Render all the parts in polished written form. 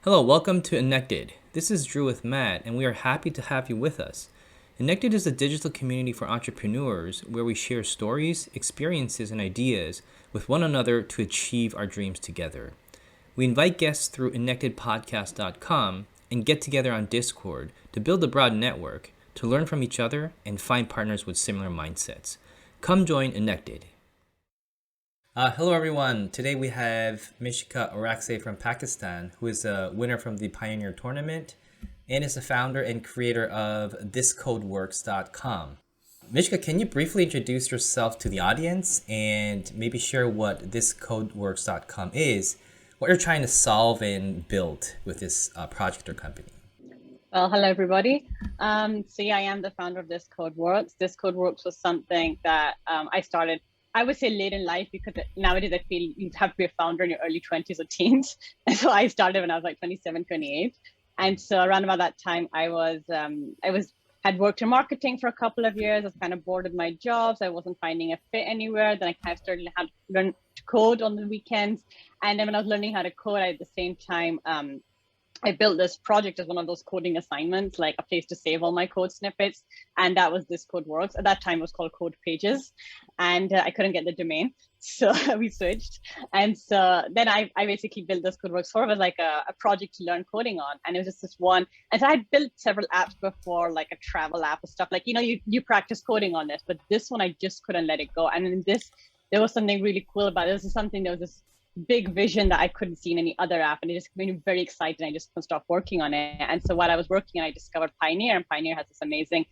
Hello, welcome to Innected. This is Drew with Matt, and we are happy to have you with us. Innected is a digital community for entrepreneurs where we share stories, experiences, and ideas with one another to achieve our dreams together. We invite guests through innectedpodcast.com and get together on Discord to build a broad network, to learn from each other, and find partners with similar mindsets. Come join Innected. Hello, everyone. Today we have Mishka Orakzai from Pakistan, who is a winner from the Pioneer Tournament and is the founder and creator of thiscodeworks.com. Mishka, can you briefly introduce yourself to the audience and maybe share what thiscodeworks.com is, what you're trying to solve and build with this project or company? Well, hello, everybody. I am the founder of This Code Works. This Code Works was something that I started, I would say late in life, because nowadays I feel you have to be a founder in your early 20s or teens. And so I started when I was like 27, 28. And so around about that time, had worked in marketing for a couple of years. I was kind of bored with my jobs. I wasn't finding a fit anywhere. Then I kind of started how to learn to code on the weekends. And then when I was learning how to code, at the same time, I built this project as one of those coding assignments, like a place to save all my code snippets. And that was This Code Works. At that time, it was called Code Pages. And I couldn't get the domain. So we switched. And so then I basically built This Code Works sort of as like a project to learn coding on. And it was just this one. And so I had built several apps before, like a travel app and stuff. Like, you practice coding on this, but this one, I just couldn't let it go. And in this, there was something really cool about it. There was this big vision that I couldn't see in any other app, and it just made me very excited. I just couldn't stop working on it. And so while I was working, I discovered Pioneer, and Pioneer has this amazing,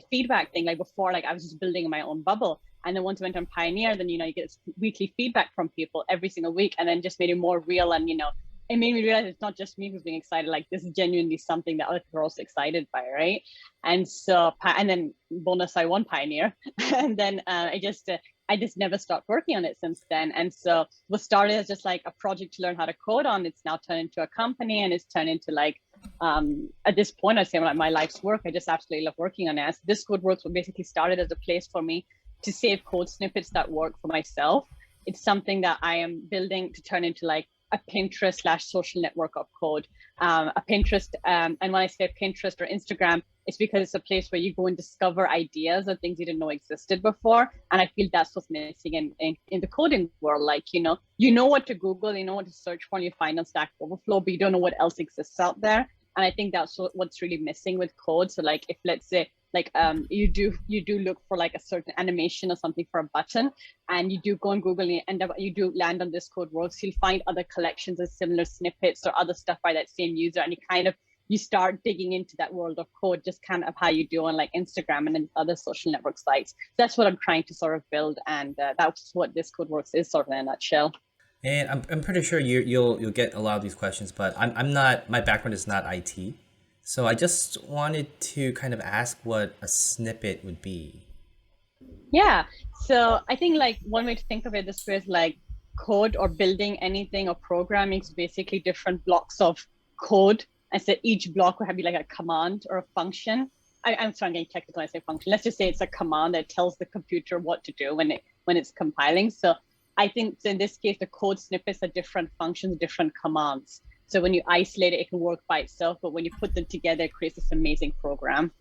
feedback thing. Like before, like I was just building my own bubble, and then once I went on Pioneer, then you get weekly feedback from people every single week, and then just made it more real. And it made me realize it's not just me who's being excited. Like this is genuinely something that other people are also excited by, right? And so, and then bonus, I won Pioneer, and then I just never stopped working on it since then. And so what started as just like a project to learn how to code on, it's now turned into a company, and it's turned into like, at this point, I'd say like my life's work. I just absolutely love working on it. So This Code Works basically started as a place for me to save code snippets that work for myself. It's something that I am building to turn into like a Pinterest/social network of code. A Pinterest, and when I say Pinterest or Instagram, it's because it's a place where you go and discover ideas or things you didn't know existed before. And I feel that's what's missing in the coding world. Like, you know what to Google, you know what to search for, and you find on Stack Overflow, but you don't know what else exists out there. And I think that's what's really missing with code. So like, if let's say, like you do look for like a certain animation or something for a button, and you do go on Google and you do land on This Code Works, you'll find other collections of similar snippets or other stuff by that same user, and you start digging into that world of code, just kind of how you do on like Instagram and then other social network sites. That's what I'm trying to sort of build, and that's what This Code Works is sort of in a nutshell. And I'm pretty sure you'll get a lot of these questions, but I'm not, my background is not IT. So I just wanted to kind of ask what a snippet would be. Yeah. So I think like one way to think of it this way is like code or building anything or programming is basically different blocks of code. And so each block will have be like a command or a function. I'm sorry, I'm getting technical when I say function. Let's just say it's a command that tells the computer what to do when it's compiling. So I think so in this case, the code snippets are different functions, different commands. So when you isolate it, it can work by itself, but when you put them together, it creates this amazing program.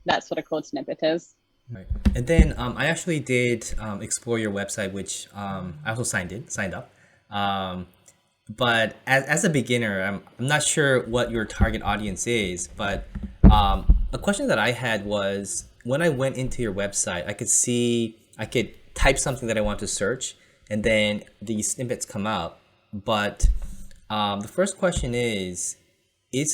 That's what a code snippet is. Right. And then I actually did explore your website, which I also signed up. But as a beginner, I'm not sure what your target audience is, but a question that I had was when I went into your website, I could type something that I want to search, and then the snippets come out. But the first question is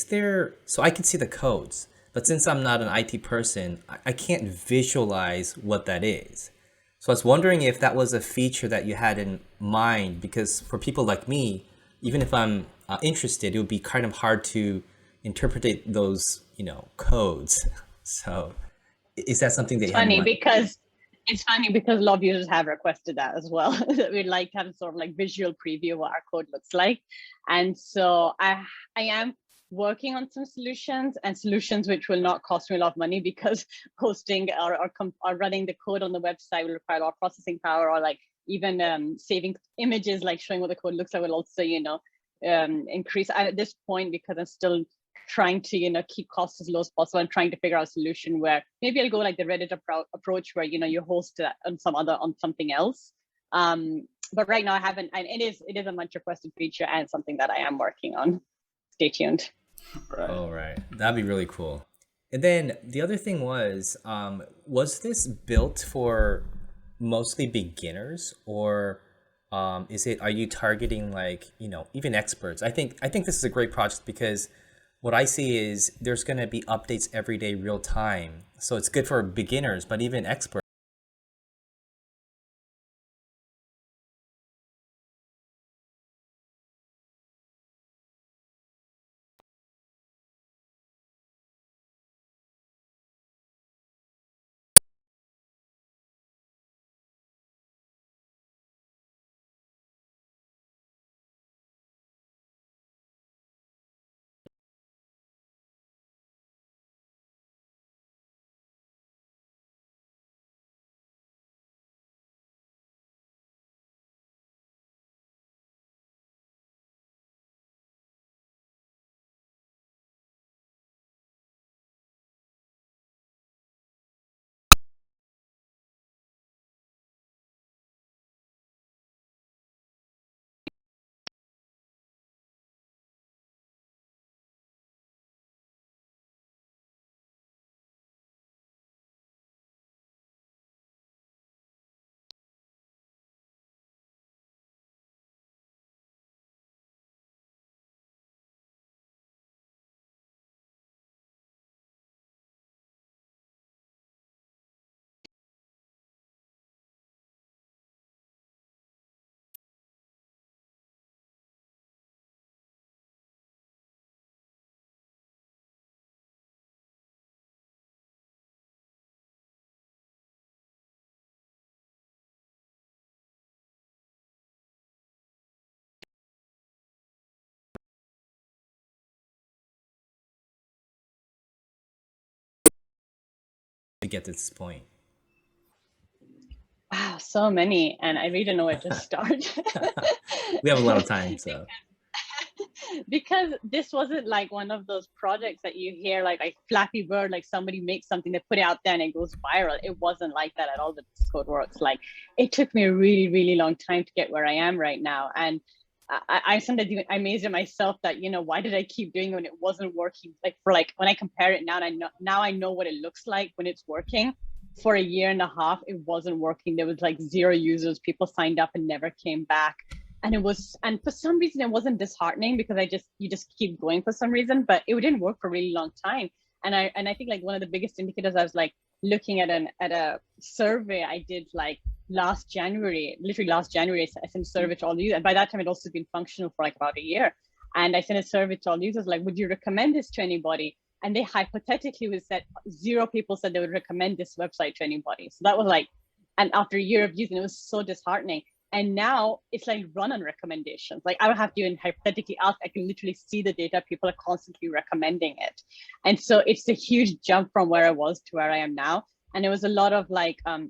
there, so I can see the codes, but since I'm not an IT person, I can't visualize what that is. So I was wondering if that was a feature that you had in mind, because for people like me, even if I'm interested, it would be kind of hard to interpret those, codes. So is that something that you have in mind? It's funny because a lot of users have requested that as well. That we'd like to have a sort of like visual preview of what our code looks like. And so I am working on some solutions which will not cost me a lot of money, because hosting or running the code on the website will require a lot of processing power, or like even saving images, like showing what the code looks like will also, increase at this point, because I'm still trying to, keep costs as low as possible and trying to figure out a solution where maybe I'll go like the Reddit approach where, you host it on something else. But right now I haven't, and it is a much requested feature and something that I am working on. Stay tuned. Right. Oh, right. That'd be really cool. And then the other thing was this built for mostly beginners, or are you targeting like, even experts? I think this is a great project because what I see is there's going to be updates every day, real time. So it's good for beginners, but even experts to get to this point. Wow, so many, and I really don't know where to start. We have a lot of time, so. Because this wasn't like one of those projects that you hear like Flappy Bird, like somebody makes something, they put it out there and it goes viral. It wasn't like that at all with Code Works. Like, it took me a really, really long time to get where I am right now. And I sometimes even amazed at myself that, why did I keep doing it when it wasn't working? Like when I compare it now, and I know what it looks like when it's working. For a year and a half, it wasn't working. There was like 0 users. People signed up and never came back. And for some reason it wasn't disheartening, because you just keep going for some reason, but it didn't work for a really long time. And I think like one of the biggest indicators, I was like looking at a survey I did like literally last January. I sent a survey to all the users, and by that time it also been functional for like about a year. And I sent a survey to all users like, would you recommend this to anybody? And they hypothetically was that 0 people said they would recommend this website to anybody. So that was like, and after a year of using it was so disheartening. And now it's like run on recommendations. Like, I don't have to even hypothetically ask. I can literally see the data. People are constantly recommending it. And so it's a huge jump from where I was to where I am now. And it was a lot of like, and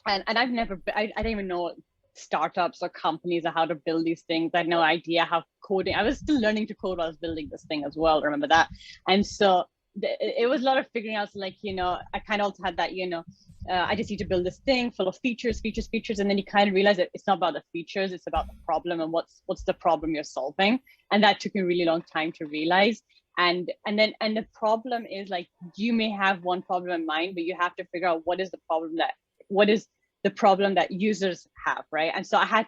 I've never, I don't even know startups or companies or how to build these things. I had no idea how coding, I was still learning to code while I was building this thing as well. Remember that? And so it was a lot of figuring out, like, I kind of also had that, I just need to build this thing full of features. And then you kind of realize that it's not about the features, it's about the problem and what's the problem you're solving. And that took me a really long time to realize. And the problem is, like, you may have one problem in mind, but you have to figure out what is the problem that users have, right? And so I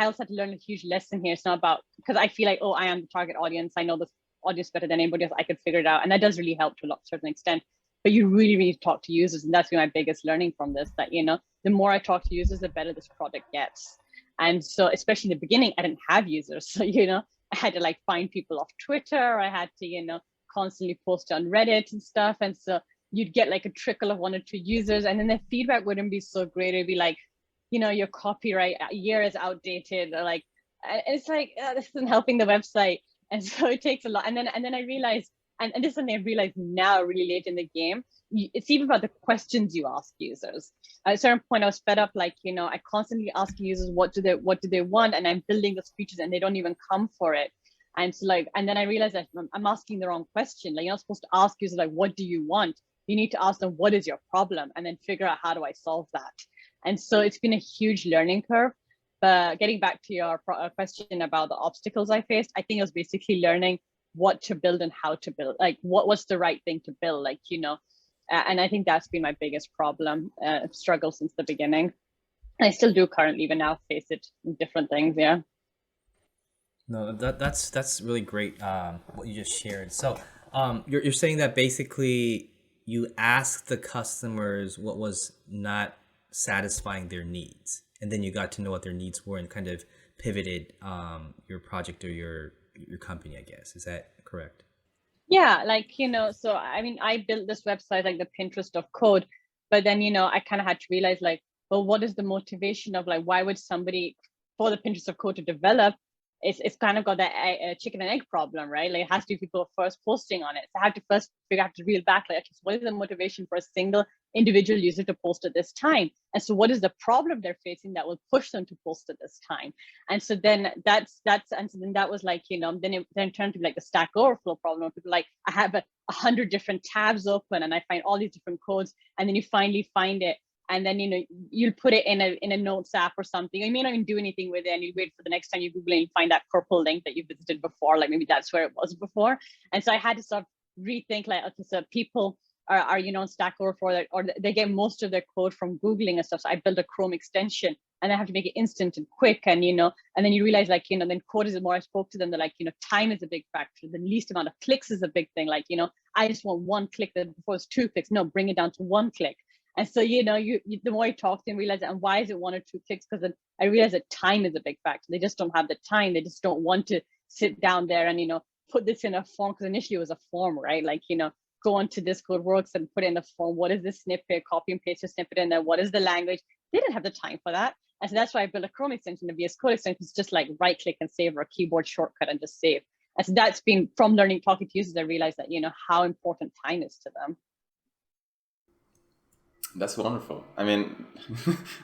also had to learn a huge lesson here. It's not about, because I feel like, oh, I am the target audience, I know this audience better than anybody else, I could figure it out. And that does really help to a certain extent. But you really need to talk to users. And that's been my biggest learning from this, that, the more I talk to users, the better this product gets. And so, especially in the beginning, I didn't have users. So, I had to like find people off Twitter. I had to, constantly post on Reddit and stuff. And so you'd get like a trickle of 1 or 2 users. And then the feedback wouldn't be so great. It'd be like, your copyright year is outdated. Or like, it's like, this isn't helping the website. And so it takes a lot. And then I realized and this is something I realized now, really late in the game. It's even about the questions you ask users. At a certain point, I was fed up, like, I constantly ask users what do they want, and I'm building those features and they don't even come for it. And so like, and then I realized that I'm asking the wrong question. Like, you're not supposed to ask users like, what do you want? You need to ask them, what is your problem? And then figure out, how do I solve that? And so it's been a huge learning curve. But getting back to your question about the obstacles I faced, I think it was basically learning what to build and how to build, like what's the right thing to build, like, and I think that's been my biggest problem, struggle since the beginning. I still do currently, but now face it in different things. Yeah. No, that's really great. What you just shared. So, you're saying that basically you asked the customers what was not satisfying their needs, and then you got to know what their needs were, and kind of pivoted your project or your company, I guess. Is that correct? Yeah, like, so I mean, I built this website like the Pinterest of code, but then, I kind of had to realize, like, well, what is the motivation of, like, why would somebody for the Pinterest of code to develop? It's kind of got that chicken and egg problem, right? Like, it has to be people first posting on it. So I have to first figure out, to reel back, like, okay, so what is the motivation for a single individual user to post at this time? And so what is the problem they're facing that will push them to post at this time? And so then and so then that was like, then it turned to be like the Stack Overflow problem. People like, I have 100 different tabs open and I find all these different codes, and then you finally find it, and then you'll put it in a notes app or something. You may not even do anything with it, and you wait for the next time you Google it and you find that purple link that you visited before, like maybe that's where it was before. And so I had to sort of rethink, like, okay, so people are on Stack Overflow, or they get most of their code from Googling and stuff. So I built a Chrome extension, and I have to make it instant and quick. And and then you realize, like, then code is, the more I spoke to them, they're like, time is a big factor. The least amount of clicks is a big thing. Like, I just want one click. That before it's 2 clicks. No, bring it down to 1 click. And so, you the more you talk to them, realize that, and why is it 1 or 2 clicks? Because then I realize that time is a big factor. They just don't have the time. They just don't want to sit down there and, put this in a form, because initially it was a form, right? Like, go onto this code works and put in the form. What is this snippet? Copy and paste your snippet in there. What is the language? They didn't have the time for that. And so that's why I built a Chrome extension, a VS Code extension. It's just like right click and save, or a keyboard shortcut and just save. And so that's been from learning, talking to users, I realized that, how important time is to them. That's wonderful. I mean,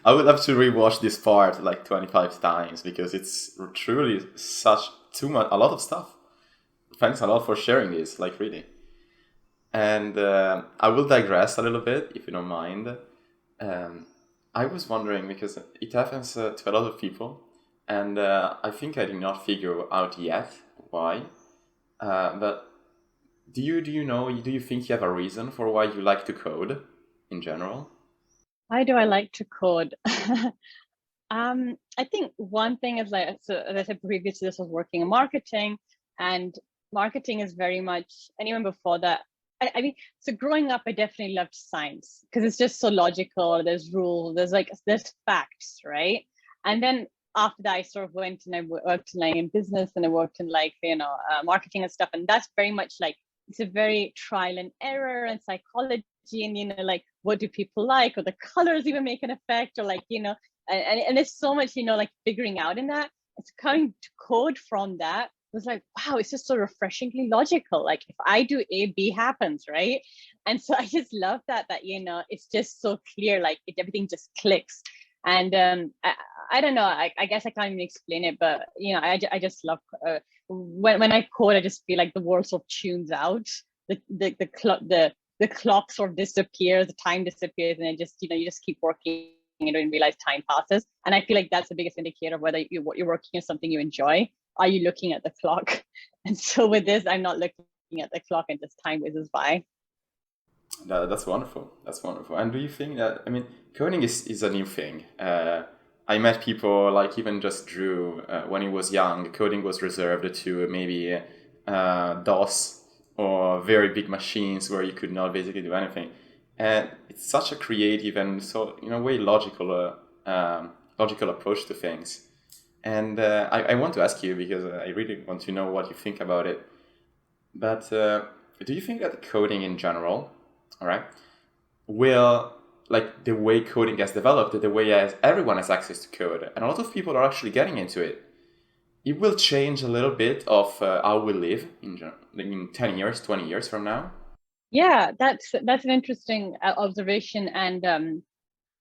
I would love to rewatch this part like 25 times, because it's truly too much, a lot of stuff. Thanks a lot for sharing this, like, really. And I will digress a little bit, if you don't mind. I was wondering, because it happens to a lot of people, and I think I did not figure out yet why. But do you think you have a reason for why you like to code in general? Why do I like to code? I think one thing is, like, so as I said previously, this was working in marketing, and marketing is very much, and even before that, I mean, so growing up, I definitely loved science, because it's just so logical. There's rules, there's facts, right? And then after that, I sort of went and I worked like in business, and I worked in, like, marketing and stuff. And that's very much like, it's a very trial and error and psychology, and like, what do people like, or the colors even make an effect, or like, and there's so much, like, figuring out in that. It's coming to code from that. It was like, wow, it's just so refreshingly logical. Like, if I do A, B happens, right? And so I just love that it's just so clear, like, everything just clicks. And I don't know, I guess I can't even explain it, but I just love when I code, I just feel like the world sort of tunes out. The clock sort of disappears, the time disappears, and then just you just keep working. You don't realize time passes. And I feel like that's the biggest indicator of whether what you're working is something you enjoy. Are you looking at the clock? And so with this, I'm not looking at the clock, and just time whizzes by. That's wonderful. That's wonderful. And do you think that, I mean, coding is a new thing? I met people like even just Drew, when he was young, coding was reserved to maybe DOS or very big machines where you could not basically do anything. And it's such a creative and so, in a way, logical approach to things. And I want to ask you, because I really want to know what you think about it. But do you think that coding in general, all right, will, like, the way coding has developed, the way as everyone has access to code, and a lot of people are actually getting into it, it will change a little bit of how we live in 10 years, 20 years from now. Yeah, that's an interesting observation, and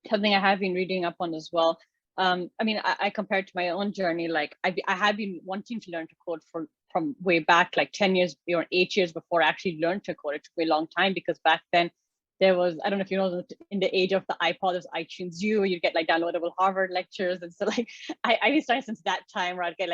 something I have been reading up on as well. I mean, I compared to my own journey, like I have been wanting to learn to code from way back, like 10 years or 8 years before I actually learned to code. It took me a long time because back then there was, I don't know if you know, in the age of the iPod, there's iTunes U, you get like downloadable Harvard lectures. And so like I started since that time where I got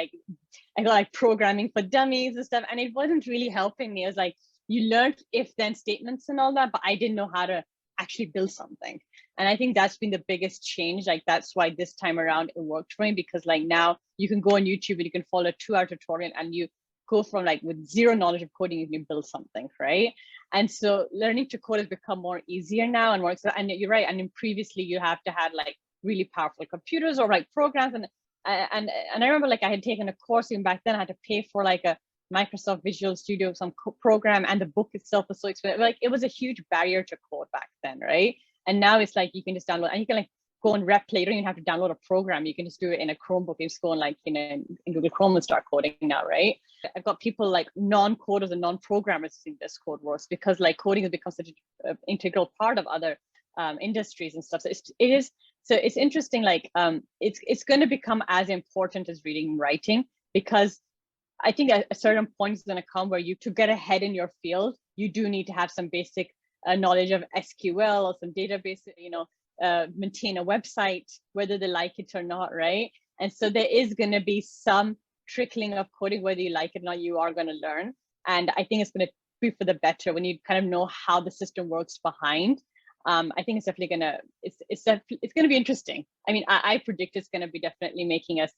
like programming for dummies and stuff, and it wasn't really helping me. It was like you learned if then statements and all that, but I didn't know how to actually build something. And I think that's been the biggest change. Like that's why this time around it worked for me, because like now you can go on YouTube and you can follow a 2-hour tutorial and you go from like with zero knowledge of coding, you can build something, right? And so learning to code has become more easier now and more. And you're right. And then previously you have to have like really powerful computers or like programs. And I remember like I had taken a course even back then. I had to pay for like a Microsoft Visual Studio, some program, and the book itself was so expensive. Like it was a huge barrier to code back then, right? And now it's like you can just download, and you can like go and rep play. You don't even have to download a program. You can just do it in a Chromebook. You just go and like in Google Chrome and start coding now, right? I've got people like non-coders and non-programmers using this code works because like coding has become such an integral part of other industries and stuff. So it's interesting. Like it's going to become as important as reading and writing, because I think a certain point is going to come where to get ahead in your field, you do need to have some basic knowledge of SQL or some database, maintain a website, whether they like it or not, right? And so there is going to be some trickling of coding, whether you like it or not, you are going to learn. And I think it's going to be for the better when you kind of know how the system works behind. I think it's definitely going to, it's going to be interesting. I mean, I predict it's going to be definitely making us,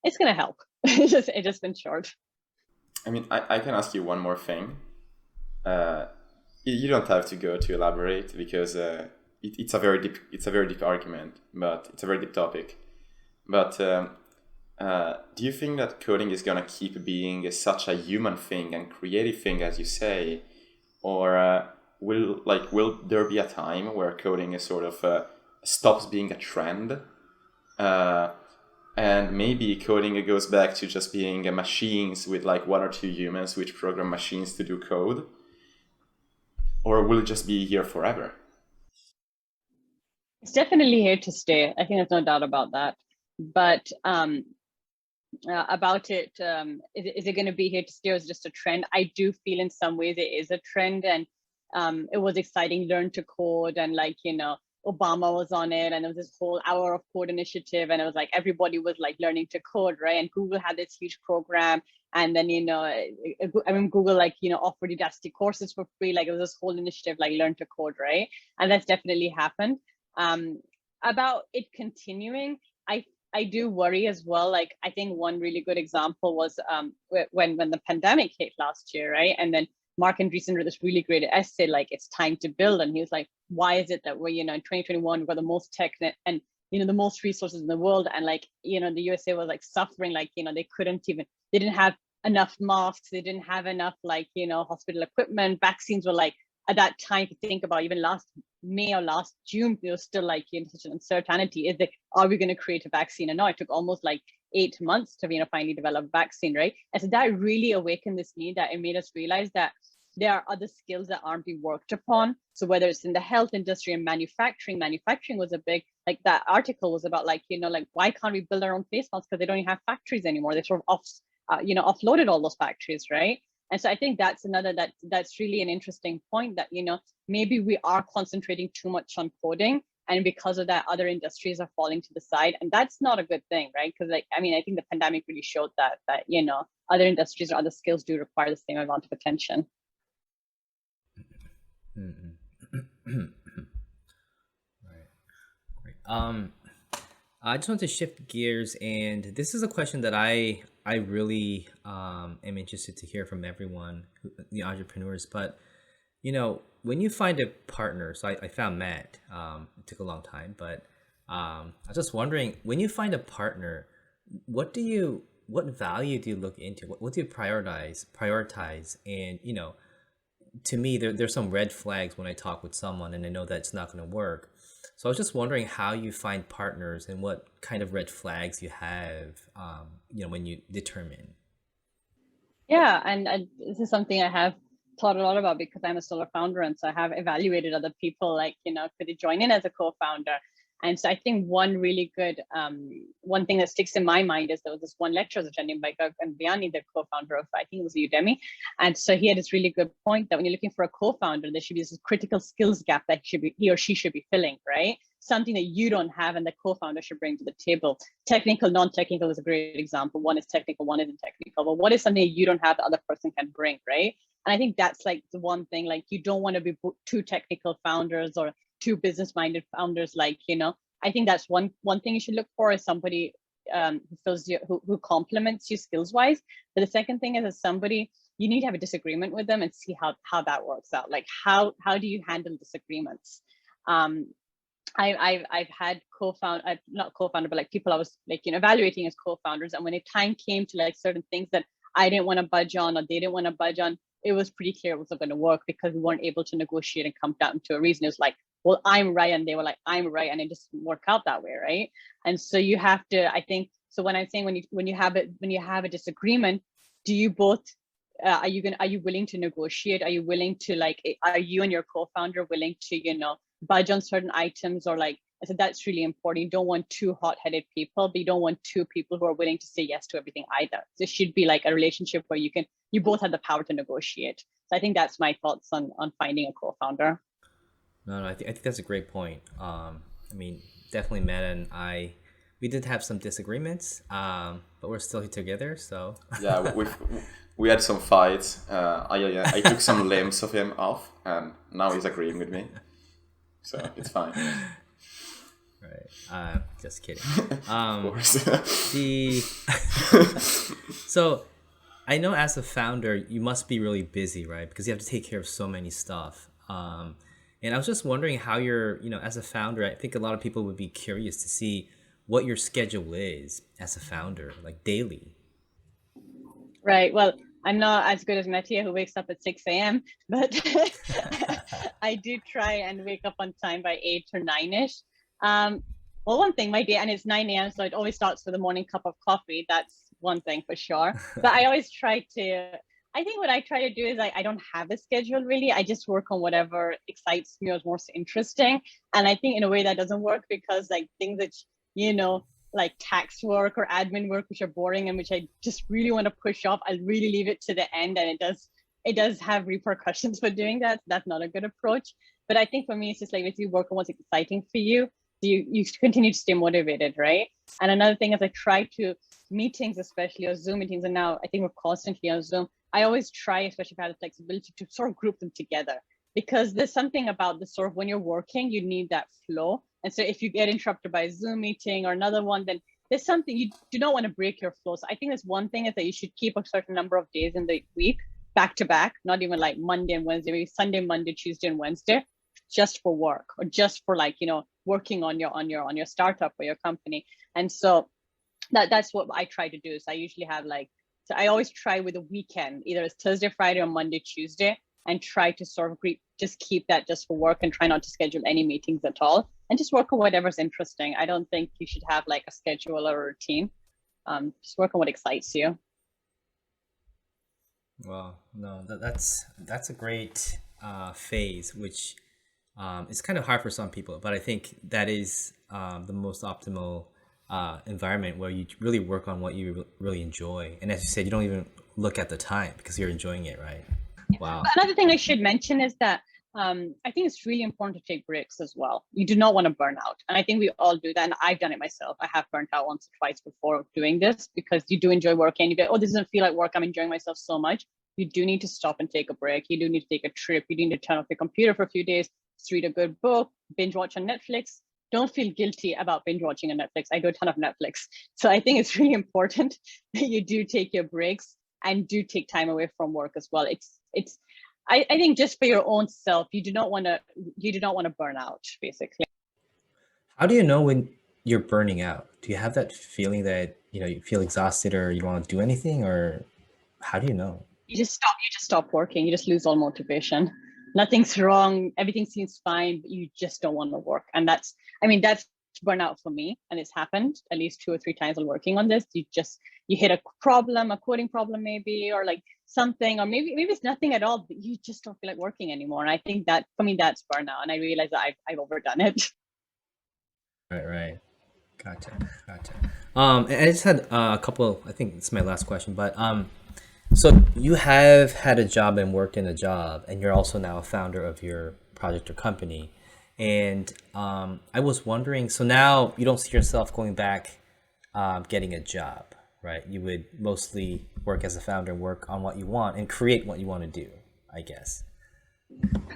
it's going to help. It's just in short. I mean, I can ask you one more thing. You don't have to go to elaborate because it's a very deep argument, but it's a very deep topic. But do you think that coding is gonna keep being such a human thing and creative thing, as you say, or will there be a time where coding is sort of stops being a trend? And maybe coding goes back to just being machines with like 1 or 2 humans which program machines to do code? Or will it just be here forever? It's definitely here to stay. I think there's no doubt about that. But about it, is it going to be here to stay or is it just a trend? I do feel in some ways it is a trend, and it was exciting, learn to code, and like, Obama was on it, and there was this whole hour of code initiative, and it was like everybody was like learning to code, right? And Google had this huge program, and then I mean Google like offered Udacity courses for free. Like it was this whole initiative like learn to code, right? And that's definitely happened. About it continuing, I do worry as well. Like I think one really good example was when the pandemic hit last year, right? And then Mark Andreessen wrote this really great essay, like it's time to build. And he was like, why is it that we're, in 2021, we've got the most tech and, the most resources in the world. And like, the USA was like suffering, like, they didn't have enough masks. They didn't have enough like, hospital equipment. Vaccines were like, at that time, to think about even last May or last June, it was still like, such an uncertainty. Is that, are we going to create a vaccine or not? It took almost like 8 months to, finally develop a vaccine, right? And so that really awakened this need, that it made us realize that there are other skills that aren't being worked upon. So whether it's in the health industry and manufacturing was a big, like that article was about like, like why can't we build our own face masks? Because they don't even have factories anymore. They sort of offloaded all those factories, right? And so I think that's another that's really an interesting point, that maybe we are concentrating too much on coding, and because of that, other industries are falling to the side, and that's not a good thing, right? Because like I think the pandemic really showed that other industries or other skills do require the same amount of attention. Right. Great. I just want to shift gears, and this is a question that I really am interested to hear from everyone, the entrepreneurs. But when you find a partner, so I found Matt. It took a long time, but I was just wondering, when you find a partner, what value do you look into? What do you prioritize? And to me, there's some red flags when I talk with someone and I know that it's not going to work. So I was just wondering how you find partners and what kind of red flags you have, when you determine. Yeah, and this is something I have thought a lot about because I'm a solo founder, and so I have evaluated other people, like, could they join in as a co-founder? And so I think one really good, one thing that sticks in my mind is there was this one lecturer I was attending by Gagan and Biani, the co-founder of, I think it was Udemy. And so he had this really good point that when you're looking for a co-founder, there should be this critical skills gap that he or she should be filling, right? Something that you don't have and the co-founder should bring to the table. Technical, non-technical is a great example. One is technical, one isn't technical. But what is something you don't have the other person can bring, right? And I think that's like the one thing, like you don't want to be two technical founders or two business-minded founders. Like, I think that's one thing you should look for is somebody who fills you, who complements you skills-wise. But the second thing is somebody, you need to have a disagreement with them and see how that works out. Like how do you handle disagreements? I've had not co-founder, but like people I was like, evaluating as co-founders. And when the time came to like certain things that I didn't want to budge on or they didn't want to budge on, it was pretty clear it wasn't going to work because we weren't able to negotiate and come down to a reason. It was like, well, I'm right. And they were like, I'm right. And it just didn't work out that way. Right. And so you have to, I think, so when I'm saying, when you have a disagreement, do you both, are you willing to negotiate? Are you willing to are you and your co-founder willing to, budge on certain items? Or like, I said, that's really important. You don't want two hot-headed people, but you don't want two people who are willing to say yes to everything either. This should be like a relationship where you both have the power to negotiate. So I think that's my thoughts on finding a co-founder. No, I think that's a great point. Definitely Matt and I, we did have some disagreements, but we're still together. So Yeah, we had some fights. I took some limbs of him off, and now he's agreeing with me. So it's fine. Right. Just kidding. Of course. So I know as a founder, you must be really busy, right? Because you have to take care of so many stuff. And I was just wondering how you're, as a founder, I think a lot of people would be curious to see what your schedule is as a founder, like daily. Right. Well, I'm not as good as Mattia, who wakes up at 6 a.m., but I do try and wake up on time by 8 or 9-ish. Well, one thing, my day, and it's 9 a.m., so it always starts with a morning cup of coffee. That's one thing for sure. But I always try to, I think what I try to do is I don't have a schedule really. I just work on whatever excites me or is most interesting. And I think in a way that doesn't work because like things that, like tax work or admin work, which are boring and which I just really want to push off, I'll really leave it to the end. And it does have repercussions for doing that. That's not a good approach. But I think for me, it's just like if you work on what's exciting for you, you continue to stay motivated, right? And another thing is I try to meetings, especially or Zoom meetings, and now I think we're constantly on Zoom. I always try, especially if I have the flexibility, to sort of group them together because there's something about the sort of when you're working, you need that flow. And so if you get interrupted by a Zoom meeting or another one, then there's something you do not want to break your flow. So I think there's one thing is that you should keep a certain number of days in the week back to back, not even like Monday and Wednesday, maybe Sunday, Monday, Tuesday, and Wednesday, just for work or just for working on your startup or your company. And so that's what I try to do. So I usually have so I always try with a weekend, either it's Thursday, Friday, or Monday, Tuesday, and try to sort of just keep that just for work and try not to schedule any meetings at all and just work on whatever's interesting. I don't think you should have like a schedule or a routine. Just work on what excites you. Well, no, that's a great phase, which it's kind of hard for some people, but I think that is the most optimal environment where you really work on what you really enjoy. And as you said, you don't even look at the time because you're enjoying it, right? Wow. Another thing I should mention is that I think it's really important to take breaks as well. You do not want to burn out. And I think we all do that. And I've done it myself. I have burnt out once or twice before doing this because you do enjoy work and you go, oh, this doesn't feel like work. I'm enjoying myself so much. You do need to stop and take a break. You do need to take a trip. You need to turn off your computer for a few days, read a good book, binge watch on Netflix. Don't feel guilty about binge watching on Netflix. I do a ton of Netflix. So I think it's really important that you do take your breaks and do take time away from work as well. I think just for your own self, you do not want to burn out, basically. How do you know when you're burning out? Do you have that feeling that, you feel exhausted or you don't want to do anything, or how do you know? You just stop working. You just lose all motivation. nothing's wrong, everything seems fine, but you just don't want to work. And that's burnout for me. And it's happened at least 2 or 3 times while working on this. You hit a problem, a coding problem maybe, or like something, or maybe it's nothing at all, but you just don't feel like working anymore. And I think that for me, that's burnout. And I realize that I've overdone it. Right. Gotcha. And I just had a couple. I think it's my last question, but so you have had a job and worked in a job, and you're also now a founder of your project or company. And I was wondering, so now you don't see yourself going back, getting a job, right? You would mostly work as a founder and work on what you want and create what you want to do, I guess.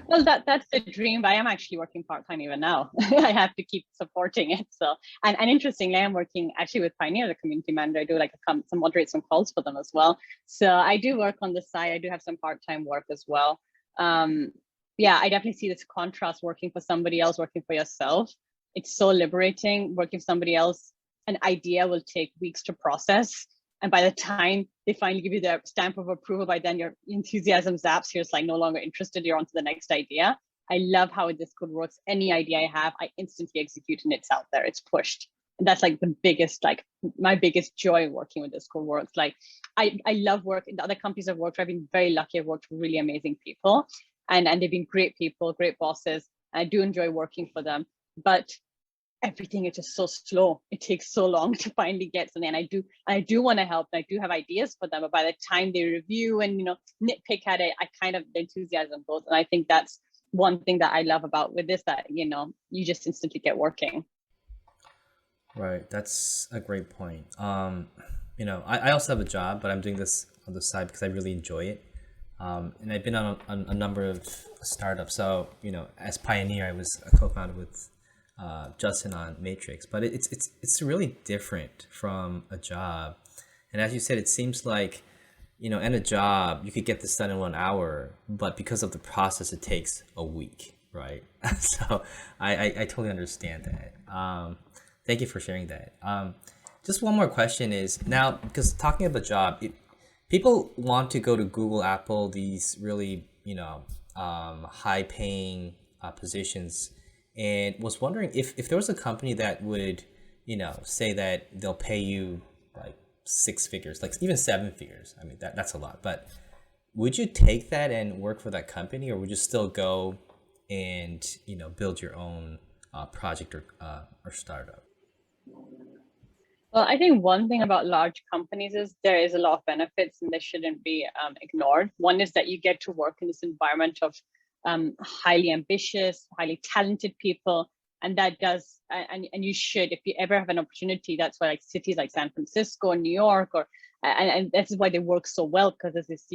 Well, that's the dream, but I am actually working part-time even now. I have to keep supporting it. So, and interestingly, I'm working actually with Pioneer, the community manager. I do like some moderate some calls for them as well. So I do work on the side. I do have some part-time work as well. Yeah, I definitely see this contrast, working for somebody else, working for yourself. It's so liberating. Working for somebody else, an idea will take weeks to process. And by the time they finally give you their stamp of approval, by then your enthusiasm zaps. You're just like no longer interested. You're on to the next idea. I love how this code works. Any idea I have, I instantly execute and it's out there. It's pushed. And that's like the biggest, like my biggest joy working with this code works. Like I love working. The other companies I've worked for, I've been very lucky. I've worked with really amazing people, and they've been great people, great bosses. I do enjoy working for them, but everything is just so slow. It takes so long to finally get something. And I do want to help. And I do have ideas for them, but by the time they review and nitpick at it, I kind of the enthusiasm goes. And I think that's one thing that I love about with this, that you just instantly get Right, that's a great point. I also have a job, but I'm doing this on the side because I really enjoy it. And I've been on a number of startups. So as Pioneer, I was a co-founder with Justin on Matrix, but it's really different from a job. And as you said, it seems like in a job you could get this done in 1 hour, but because of the process, it takes a week, right? So I totally understand that. Thank you for sharing that. Just one more question is now, because talking about the job, people want to go to Google, Apple, these really high paying positions. And was wondering if there was a company that would, say that they'll pay you like 6 figures, like even 7 figures. I mean, that's a lot. But would you take that and work for that company, or would you still go and build your own project or startup? Well, I think one thing about large companies is there is a lot of benefits, and they shouldn't be ignored. One is that you get to work in this environment of highly ambitious, highly talented people, and that does, and you should, if you ever have an opportunity. That's why like cities like San Francisco and New York, or and this is why they work so well, because there's this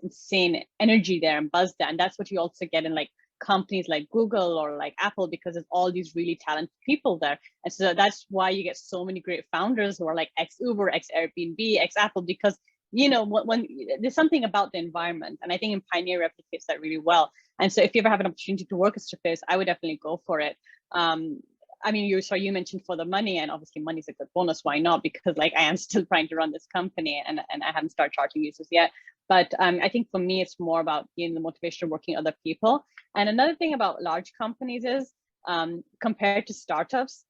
insane energy there and buzz there, and that's what you also get in like companies like Google or like Apple, because there's all these really talented people there. And so that's why you get so many great founders who are like ex Uber, ex Airbnb, ex Apple, because when there's something about the environment, and I think in Pioneer replicates that really well. And so if you ever have an opportunity to work as Travis, I would definitely go for it. I mean, you mentioned for the money, and obviously money is a good bonus. Why not? Because like I am still trying to run this company, and I haven't started charging users yet. But I think for me, it's more about the motivation of working with other people. And another thing about large companies is, compared to startups,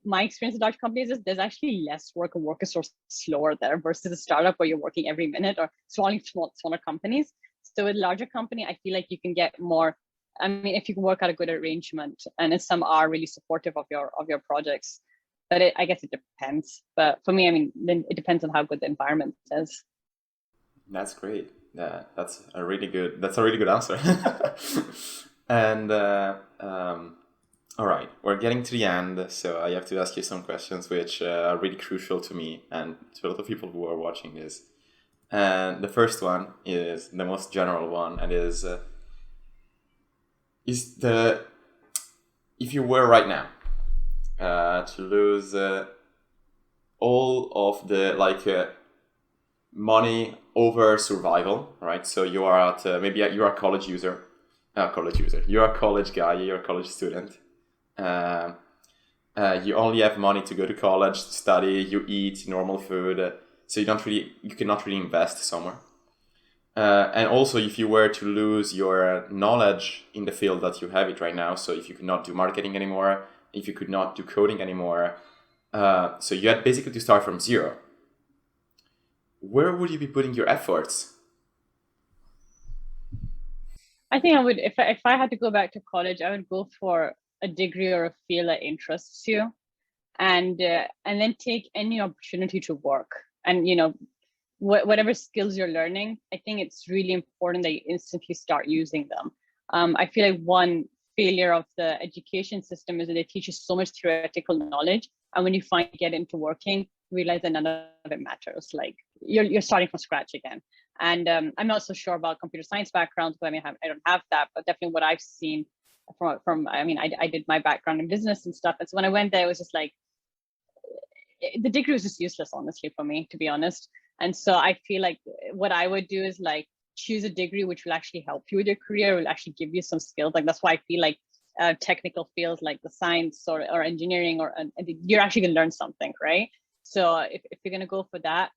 my experience with large companies is there's actually less work, and work is sort of slower there versus a startup where you're working every minute, or smaller companies. So with larger company, I feel like you can get more. I mean, if you can work out a good arrangement, and some are really supportive of your projects. But I guess it depends. But for me, I mean, then it depends on how good the environment is. That's great. Yeah, that's a really good answer. And all right, we're getting to the end, so I have to ask you some questions which are really crucial to me and to a lot of people who are watching this. And the first one is the most general one, and is if you were right now to lose all of the money over survival, right? So you are at maybe you are a college user, you're a college guy, you're a college student. You only have money to go to college, study, you eat normal food, so you cannot really invest somewhere. And also, if you were to lose your knowledge in the field that you have it right now, so if you could not do marketing anymore, if you could not do coding anymore, so you had basically to start from zero. Where would you be putting your efforts? I think I would, if I had to go back to college, I would go for a degree or a field that interests you, and then take any opportunity to work. And whatever skills you're learning, I think it's really important that you instantly start using them. I feel like one failure of the education system is that they teach you so much theoretical knowledge, and when you finally get into working, realize that none of it matters. Like you're starting from scratch again. And I'm not so sure about computer science backgrounds, but I don't have that. But definitely what I've seen from I did my background in business and stuff. And so when I went there, it was just like the degree was just useless, honestly, for me, to be honest. And so I feel like what I would do is like choose a degree which will actually help you with your career, will actually give you some skills. Like that's why I feel like technical fields like the science or engineering you're actually gonna learn something, right? So if you're gonna go for that,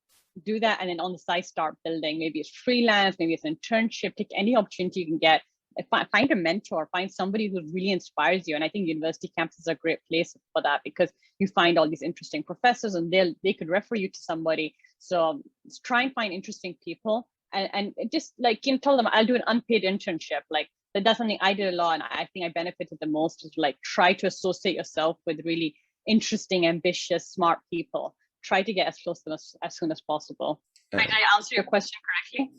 do that, and then on the side start building. Maybe it's freelance, maybe it's an internship. Take any opportunity you can get. Find a mentor, find somebody who really inspires you. And I think university campuses are a great place for that, because you find all these interesting professors and they could refer you to somebody. So try and find interesting people, and just like tell them I'll do an unpaid internship. Like that's something I did a lot, and I think I benefited the most, is like try to associate yourself with really interesting, ambitious, smart people. Try to get as close to them as soon as possible. Did I answer your question correctly?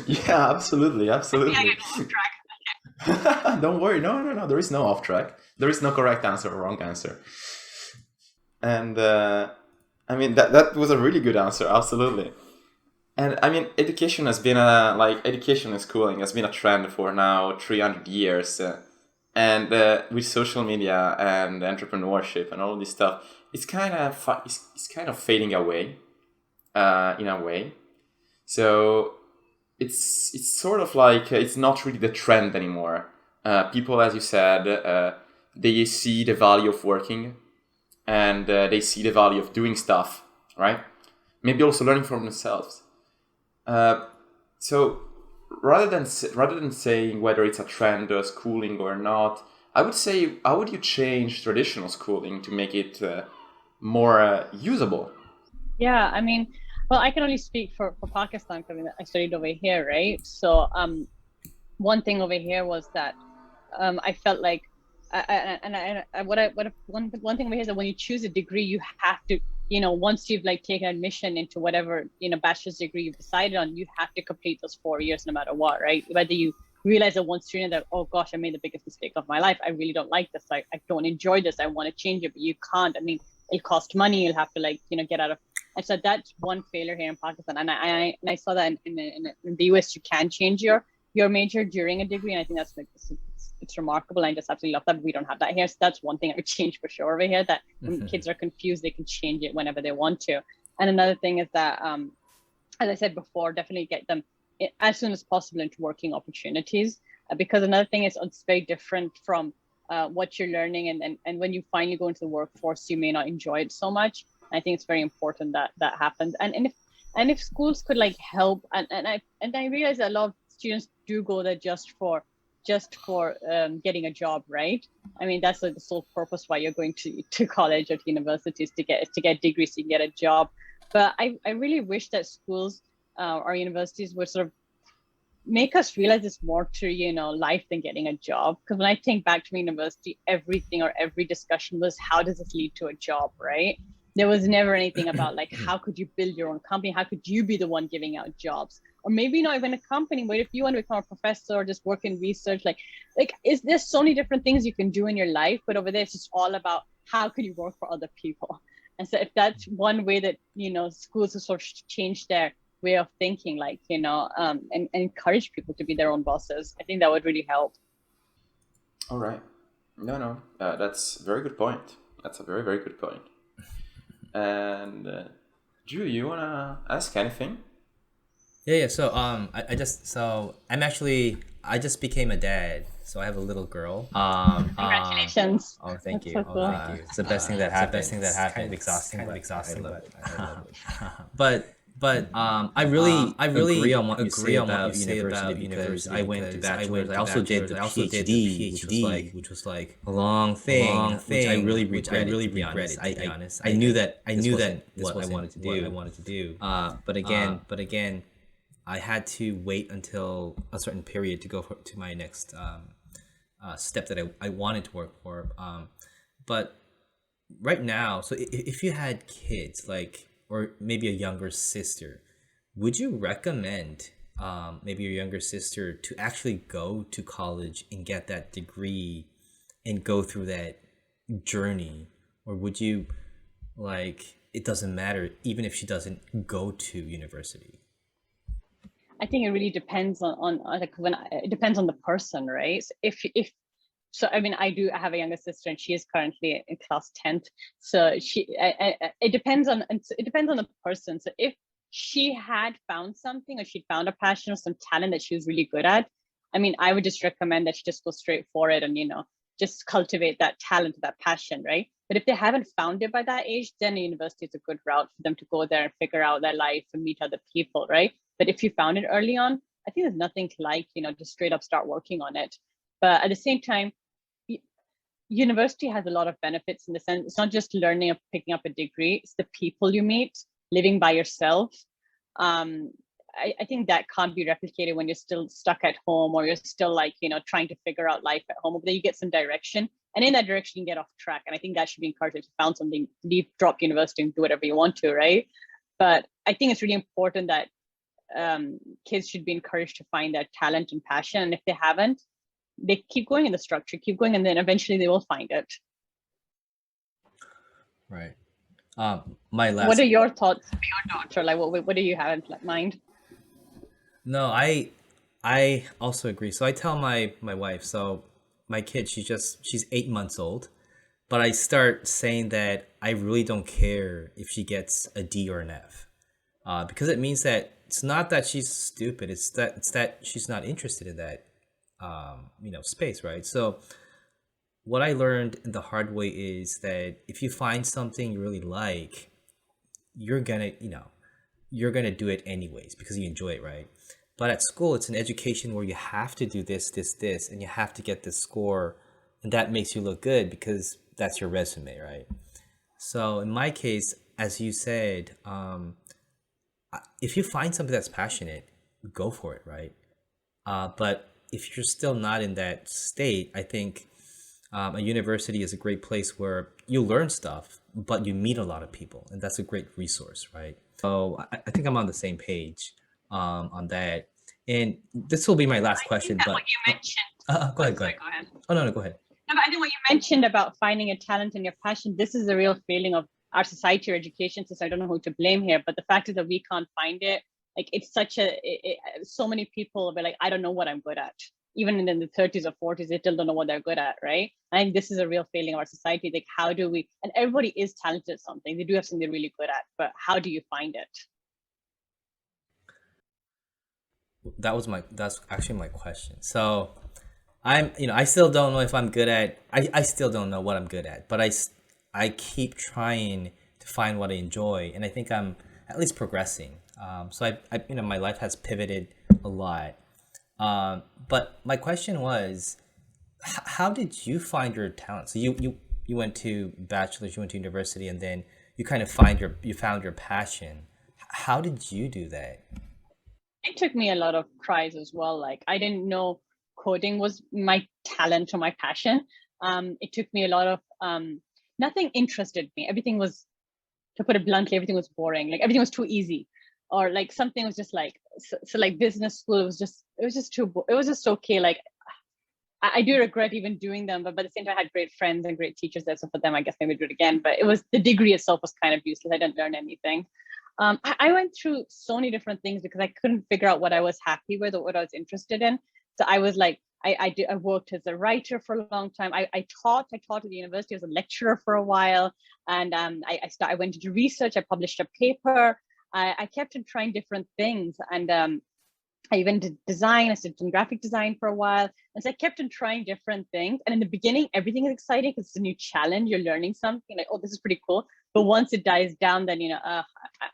Yeah, absolutely. I get off track. Don't worry. No. There is no off track. There is no correct answer or wrong answer. And I mean, that was a really good answer. Absolutely. And I mean, education has been education and schooling has been a trend for now 300 years. And with social media and entrepreneurship and all this stuff, it's kind of fading away in a way. So it's sort of like it's not really the trend anymore. People, as you said, they see the value of working, and they see the value of doing stuff, right? Maybe also learning from themselves. So rather than saying whether it's a trend or schooling or not, I would say, how would you change traditional schooling to make it more usable? Yeah, I mean, well, I can only speak for Pakistan, because I studied over here, right? So one thing over here was that I felt like, one thing over here is that when you choose a degree, you have to, once you've like taken admission into whatever bachelor's degree you've decided on, you have to complete those 4 years no matter what, right? Whether you realize that one student that, oh gosh, I made the biggest mistake of my life, I really don't like this, I don't enjoy this, I want to change it, but you can't. I mean, it'll cost money, you'll have to get out of. And so that's one failure here in Pakistan. And I saw that in the US, you can change your major during a degree, and I think that's it's remarkable. I just absolutely love that. We don't have that here, so that's one thing I would change for sure over here. That when kids are confused, they can change it whenever they want to. And another thing is that, as I said before, definitely get them as soon as possible into working opportunities, because another thing is it's very different from what you're learning, and when you finally go into the workforce, you may not enjoy it so much. I think it's very important that that happens. And if schools could help, and I realize that a lot of students do go there just for getting a job, right? I mean, that's the sole purpose why you're going to college or to universities, to get degrees, to get a job. But I really wish that schools or universities would sort of make us realize it's more to life than getting a job. Because when I think back to university, everything or every discussion was, how does this lead to a job, right? There was never anything about how could you build your own company, how could you be the one giving out jobs, or maybe not even a company, but if you want to become a professor or just work in research, is there's so many different things you can do in your life. But over there, it's just all about how could you work for other people. And so if that's one way that schools will sort of change their way of thinking, and encourage people to be their own bosses, I think that would really help. All right. No, that's a very good point. That's a very, very good point. And Drew, you wanna ask anything? Yeah. So I just became a dad. So I have a little girl. Congratulations. Oh, thank you. So cool. Thank you. It's the best thing that happened. It's kind of exhausting, but I love it. But But I really agree on what you say about university because I went to bachelor's. I also did the PhD, which was like a long thing, which I really regretted. To be honest, I knew that this wasn't what I wanted to do. But again, I had to wait until a certain period to go to my next step that I wanted to work for. But right now, so if you had kids, like, or maybe a younger sister, would you recommend maybe your younger sister to actually go to college and get that degree and go through that journey? Or would you, like, it doesn't matter even if she doesn't go to university? I think it really depends on like it depends on the person, right? So if so, I mean, I have a younger sister, and she is currently in class 10th. So it depends on the person. So if she had found something, or she'd found a passion or some talent that she was really good at, I mean, I would just recommend that she just go straight for it and, just cultivate that talent, that passion, right? But if they haven't found it by that age, then a university is a good route for them to go there and figure out their life and meet other people, right? But if you found it early on, I think there's nothing like, just straight up start working on it. But at the same time, university has a lot of benefits in the sense it's not just learning or picking up a degree, it's the people you meet, living by yourself. I think that can't be replicated when you're still stuck at home, or you're still like, trying to figure out life at home. But then you get some direction, and in that direction you get off track. And I think that should be encouraged. If you found something, leave, drop university and do whatever you want to, right? But I think it's really important that kids should be encouraged to find their talent and passion. And if they haven't, they keep going in the structure, keep going, and then eventually they will find it. Right. My what are your thoughts for your daughter? Like, what do you have in mind? No, I also agree. So I tell my wife, so my kid, she's 8 months old, but I start saying that I really don't care if she gets a D or an F, because it means that it's not that she's stupid, it's that she's not interested in that space, right? So what I learned the hard way is that if you find something you really like, you're gonna do it anyways because you enjoy it, right? But at school, it's an education where you have to do this, and you have to get this score, and that makes you look good because that's your resume, right? So in my case, as you said, if you find something that's passionate, go for it, right? But if you're still not in that state, I think a university is a great place where you learn stuff, but you meet a lot of people, and that's a great resource, right? So I think I'm on the same page on that. And this will be my last question. But what you mentioned. Go ahead. Oh no, go ahead. No, but I think what you mentioned about finding a talent and your passion, this is a real failing of our society or education system. I don't know who to blame here, but the fact is that we can't find it. Like, it's such so many people will be like, I don't know what I'm good at. Even in the 30s or 40s, they still don't know what they're good at, right? I think this is a real failing of our society. Like, how do we, and everybody is talented at something. They do have something they're really good at, but how do you find it? That's actually my question. So I still don't know if I'm good at, I still don't know what I'm good at, but I keep trying to find what I enjoy, and I think I'm at least progressing. So my life has pivoted a lot. But my question was, how did you find your talent? So you went to bachelor's, you went to university, and then you kind of found your passion. How did you do that? It took me a lot of tries as well. Like, I didn't know coding was my talent or my passion. It took me a lot of nothing interested me. Everything was, to put it bluntly, everything was boring. Like, everything was too easy, or like something was just like, so like business school was just, it was just okay. Like, I do regret even doing them, but at the same time I had great friends and great teachers there. So for them, I guess maybe do it again, but the degree itself was kind of useless. I didn't learn anything. I went through so many different things because I couldn't figure out what I was happy with or what I was interested in. So I was like, I worked as a writer for a long time. I taught at the university. I was a lecturer for a while, and I went into research. I published a paper. I kept on trying different things, and I even did design. I did some graphic design for a while, and so I kept on trying different things. And in the beginning, everything is exciting because it's a new challenge. You're learning something, like, oh, this is pretty cool. But once it dies down, then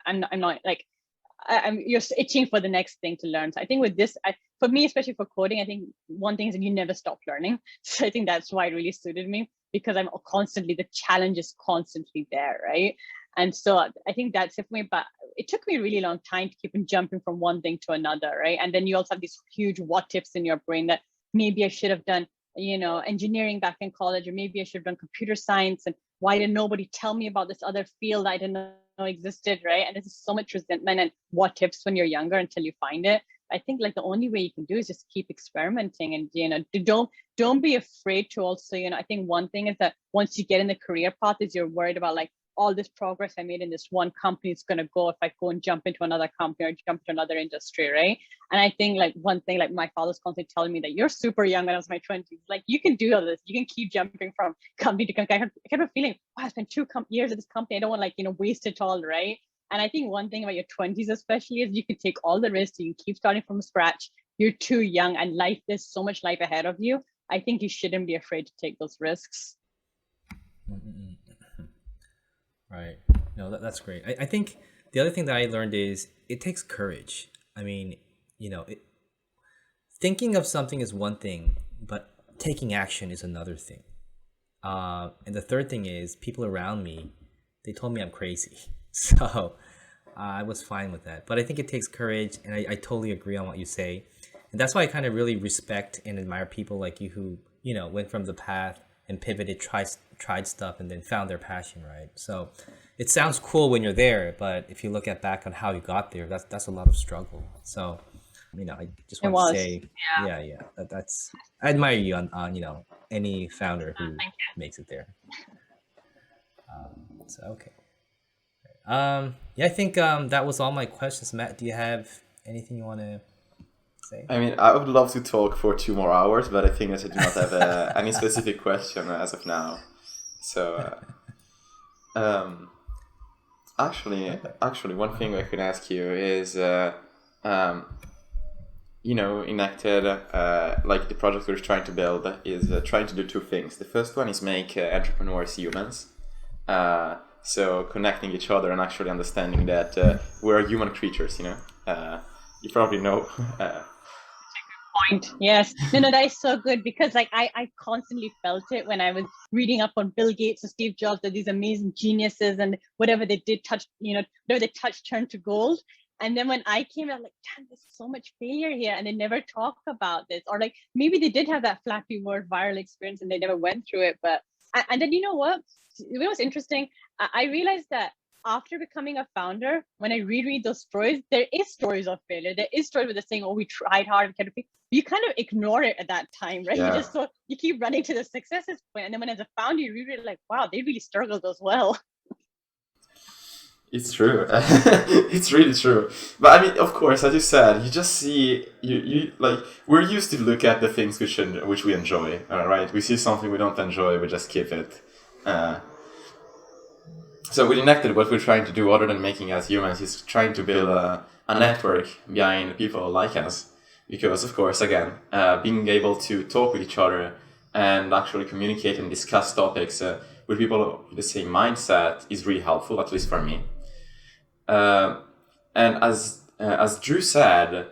I'm not like, you're itching for the next thing to learn. So I think with this, for me, especially for coding, I think one thing is that you never stop learning. So I think that's why it really suited me, because I'm constantly, the challenge is constantly there, right? And so I think that's it for me. But it took me a really long time to keep on jumping from one thing to another, right? And then you also have these huge what ifs in your brain that maybe I should have done, engineering back in college, or maybe I should have done computer science. And why didn't nobody tell me about this other field I didn't know existed, right? And there's so much resentment and what ifs when you're younger until you find it. I think like the only way you can do is just keep experimenting, and don't be afraid to also, I think one thing is that once you get in the career path, is you're worried about like all this progress I made in this one company is going to go if I go and jump into another company or jump into another industry, right? And I think like one thing, like my father's constantly telling me that you're super young when I was in my 20s, like you can do all this, you can keep jumping from company to company. I kept a feeling, wow, I spent 2 years at this company, I don't want to waste it all, right? And I think one thing about your 20s especially is you can take all the risks, you can keep starting from scratch. You're too young, and there's so much life ahead of you. I think you shouldn't be afraid to take those risks. Right. No, that's great. I think the other thing that I learned is it takes courage. I mean, thinking of something is one thing, but taking action is another thing. And the third thing is people around me, they told me I'm crazy. So I was fine with that. But I think it takes courage, and I totally agree on what you say. And that's why I kind of really respect and admire people like you who, went from the path and pivoted, tried stuff, and then found their passion, right? So it sounds cool when you're there, but if you look back on how you got there, that's a lot of struggle. So, I just want to say, yeah, that's I admire you on any founder who makes it there. So okay. Yeah, I think that was all my questions. Matt, do you have anything you want to say? I mean, I would love to talk for 2 more hours, but I think that I do not have any specific question as of now. So, actually, one thing I could ask you is, Innected, like the project we're trying to build, is trying to do 2 things. The first one is make entrepreneurs humans. So connecting each other and actually understanding that we're human creatures, you probably know. Point. Yes. No, that is so good, because like I constantly felt it when I was reading up on Bill Gates or Steve Jobs, that these amazing geniuses, and whatever they did whatever they touched turned to gold. And then when I came out, like, damn, there's so much failure here, and they never talk about this. Or like maybe they did have that Flappy Bird viral experience and they never went through it. But and then what was interesting, I realized that after becoming a founder, when I reread those stories, there is stories of failure. There is stories where they're saying, "Oh, we tried hard, you kind of ignore it at that time, right? Yeah. You keep running to the successes point, and then when as a founder you reread it, like, wow, they really struggled as well. It's true. It's really true. But I mean, of course, as you said, you just see you like, we're used to look at the things which we enjoy. Right? We see something we don't enjoy, we just skip it. So with Innected, what we're trying to do, other than making us humans, is trying to build a network behind people like us. Because, of course, again, being able to talk with each other and actually communicate and discuss topics with people with the same mindset is really helpful, at least for me. And as Drew said,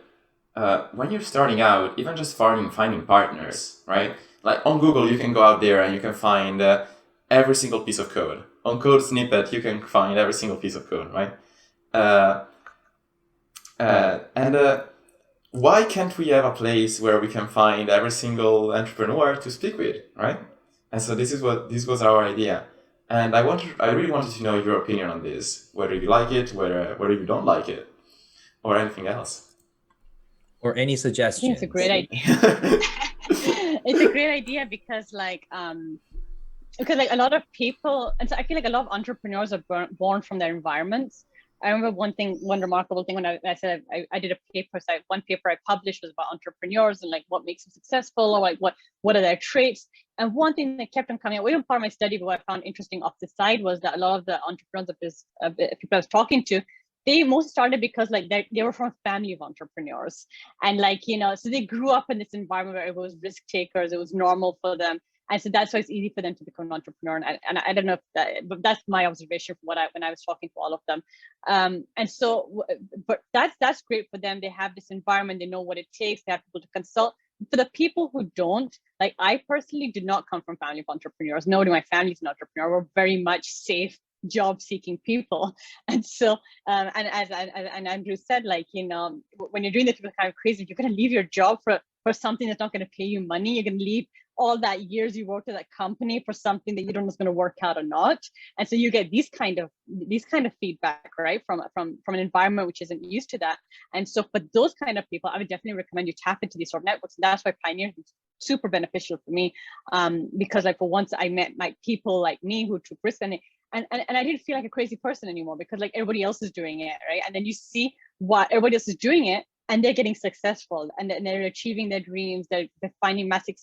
when you're starting out, even just finding partners, right? Like on Google, you can go out there and you can find every single piece of code. On Code Snippet, you can find every single piece of code, right? And why can't we have a place where we can find every single entrepreneur to speak with, right? And so this was our idea. And I really wanted to know your opinion on this, whether you like it, whether you don't like it, or anything else. Or any suggestions. It's a great idea. It's a great idea because a lot of people, and so I feel like a lot of entrepreneurs are born from their environments. I remember one remarkable thing when I said I did a paper. So one paper I published was about entrepreneurs and like what makes them successful, or like what are their traits. And one thing that kept on coming up, even part of my study, but what I found interesting off the side was that a lot of the entrepreneurs of people I was talking to, they most started because like they were from a family of entrepreneurs, and so they grew up in this environment where it was risk takers. It was normal for them. And so that's why it's easy for them to become an entrepreneur. And I don't know if that, but that's my observation from when I was talking to all of them. And so, but that's great for them. They have this environment, they know what it takes, they have people to consult. For the people who don't, like I personally did not come from family of entrepreneurs. Nobody in my family is an entrepreneur. We're very much safe, job-seeking people. And so, and as Andrew said, like, you know, when you're doing this kind of crazy, you're going to leave your job for something that's not going to pay you money. You're going to leave all that years you worked at that company for something that you don't know is going to work out or not. And so you get these kind of feedback, right, from an environment which isn't used to that. And so for those kind of people, I would definitely recommend you tap into these sort of networks. And that's why Pioneer is super beneficial for me, because like for once I met like people like me who took risks, and I didn't feel like a crazy person anymore, because like everybody else is doing it, right? And then you see what everybody else is doing it, and they're getting successful, and they're achieving their dreams. They're finding massive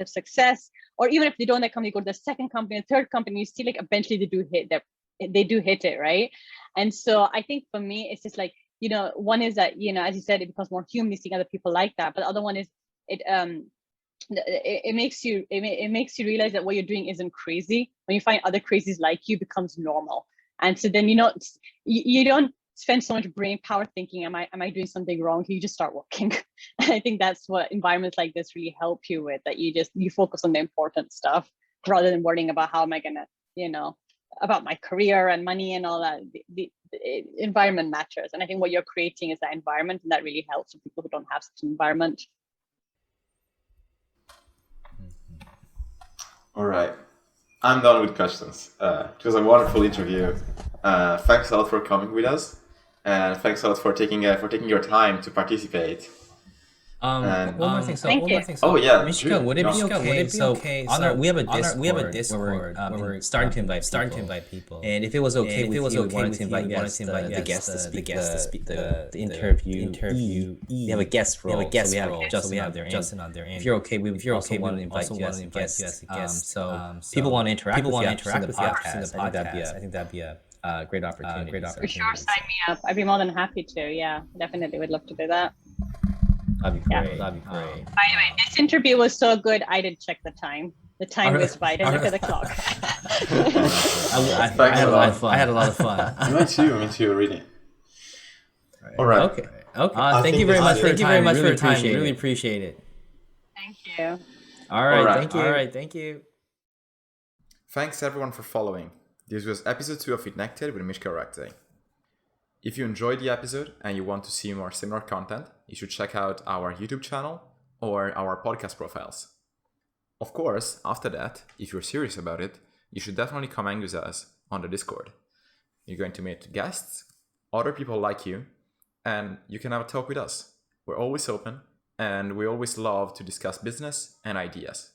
success. Or even if they don't, that company, go to the second company, the third company, you see like eventually they do hit it, right? And so I think for me, it's just like, you know, one is that, you know, as you said, it becomes more human seeing other people like that. But the other one is it makes you realize that what you're doing isn't crazy. When you find other crazies like you, becomes normal. And so then you don't spend so much brain power thinking, am I doing something wrong? You just start working. And I think that's what environments like this really help you with, that you focus on the important stuff rather than worrying about how am I gonna, you know, about my career and money and all that. The environment matters. And I think what you're creating is that environment, and that really helps for people who don't have such an environment. All right. I'm done with questions. It was a wonderful interview. Thanks a lot for coming with us, and thanks a lot for taking your time to participate. One more thing. Thank you. Oh yeah, Mishka, would it be okay? So we have a Discord where we're starting to invite people. And if it was okay with you, we wanted to invite the guests to speak, the interview. We have a guest role. We have Justin on there. If you're okay, we also want to invite you as a guest. So people want to interact with you after the podcast. I think that'd be a great opportunity. For sure, sign me up. I'd be more than happy to. Yeah, definitely would love to do that. That'd be great. By the way, this interview was so good, I didn't check the time. The time was by. I didn't look at the clock. I had a lot of fun. Me too, really. All right. Okay. Thank you very much for your time. Really appreciate it. Thank you. All right. Thank you. Thanks everyone for following. This was episode 2 of Innected with Mishka Orakzai. If you enjoyed the episode and you want to see more similar content, you should check out our YouTube channel or our podcast profiles. Of course, after that, if you're serious about it, you should definitely come hang with us on the Discord. You're going to meet guests, other people like you, and you can have a talk with us. We're always open, and we always love to discuss business and ideas.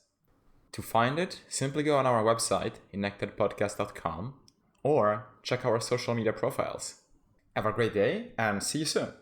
To find it, simply go on our website, innectedpodcast.com, or check our social media profiles. Have a great day and see you soon.